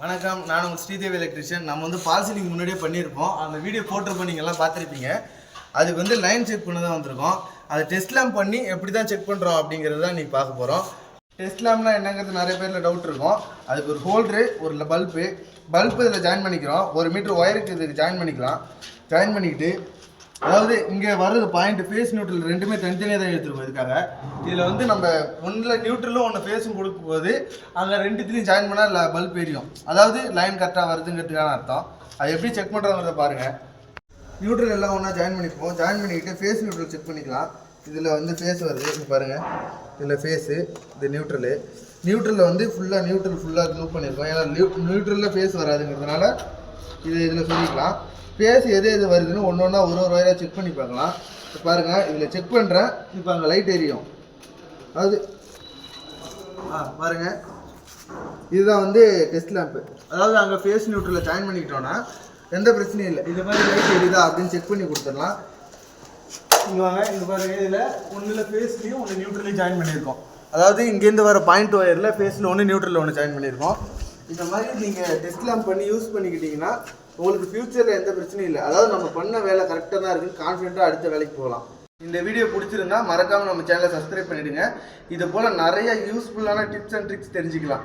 வணக்கம், நான் உங்கள் ஸ்ரீதேவி எலக்ட்ரிஷியன். நம்ம வந்து பால் சீலிங் முன்னாடியே பண்ணியிருப்போம். அந்த வீடியோ போட்டிருப்போம், நீங்கள்லாம் பார்த்துருப்பீங்க. அதுக்கு வந்து லைன் செக் பண்ண தான் வந்திருக்கோம். அதை டெஸ்ட்லாம் பண்ணி எப்படி தான் செக் பண்ணுறோம் அப்படிங்கிறது தான் இன்றைக்கி பார்க்க போகிறோம். டெஸ்ட்லாம்லாம் என்னங்கிறது நிறைய பேரில் டவுட் இருக்கும். அதுக்கு ஒரு ஹோல்டரு, ஒரு பல்பு இதில் ஜாயின் பண்ணிக்கிறோம். 1 மீட்டர் ஒயருக்கு இதுக்கு ஜாயின் பண்ணிக்கலாம். ஜாயின் பண்ணிக்கிட்டு அதாவது இங்கே வர்றது பாயிண்ட் ஃபேஸ் நியூட்ரல் ரெண்டுமே தனித்தனியாக தான் எடுத்துருக்கோம். இதுக்காக இதில் வந்து நம்ம ஒன்றில் நியூட்ரலும் ஒன்று ஃபேஸும் கொடுக்கும் போது அங்கே ரெண்டுத்துலையும் ஜாயின் பண்ணால் பல்ப் எரியும். அதாவது லைன் கரெக்டாக வருதுங்கிறதுக்கான அர்த்தம். அது எப்படி செக் பண்ணுறோங்கிறத பாருங்கள். நியூட்ரல் எல்லாம் ஒன்றா ஜாயின் பண்ணிப்போம். ஜாயின் பண்ணிக்கிட்டு ஃபேஸ் நியூட்ரல் செக் பண்ணிக்கலாம். இதில் வந்து ஃபேஸ் வருது, இது பாருங்கள். இதில் ஃபேஸு, இது நியூட்ரலில் வந்து ஃபுல்லாக லூப் பண்ணியிருக்கோம். ஏன்னா நியூட்ரலில் ஃபேஸ் வராதுங்கிறதுனால இதில் சொல்லிக்கலாம். ஃபேஸ் எது வருதுன்னு ஒன்று ஒரு வயராக செக் பண்ணி பார்க்கலாம். இப்போ பாருங்கள், இதில் செக் பண்ணுறேன். இப்போ அங்கே லைட் எரியும். அதாவது பாருங்கள், இதுதான் வந்து டெஸ்ட் லேம்ப்பு. அதாவது அங்கே ஃபேஸ் நியூட்ரலில் ஜாயின் பண்ணிக்கிட்டோன்னா எந்த பிரச்சனையும் இல்லை. இது மாதிரி லைட் எரியுதா அப்படின்னு செக் பண்ணி கொடுத்துடலாம். இங்கே வாங்க, இங்கே பாருங்கள். இதில் ஒன்றில் ஃபேஸ்லேயும் ஒன்று நியூட்ரலையும் ஜாயின் பண்ணியிருக்கோம். அதாவது இங்கேருந்து வர பாயிண்ட் ஒயரில் ஃபேஸில் ஒன்று நியூட்ரலில் ஒன்று ஜாயின் பண்ணியிருக்கோம். இந்த மாதிரி நீங்கள் டெஸ்ட் லேம்ப் பண்ணி யூஸ் பண்ணிக்கிட்டிங்கன்னா உங்களுக்கு ஃப்யூச்சரில் எந்த பிரச்சனையும் இல்லை. அதாவது நம்ம பண்ண வேலை கரெக்டாக தான் இருக்குன்னு கான்ஃபிடென்ட்டாக அடுத்த வேலைக்கு போகலாம். இந்த வீடியோ பிடிச்சிருந்தா மறக்காமல் நம்ம சேனலை சப்ஸ்கிரைப் பண்ணிவிடுங்க. இது போல் நிறைய யூஸ்ஃபுல்லான டிப்ஸ் அண்ட் ட்ரிக்ஸ் தெரிஞ்சுக்கலாம்.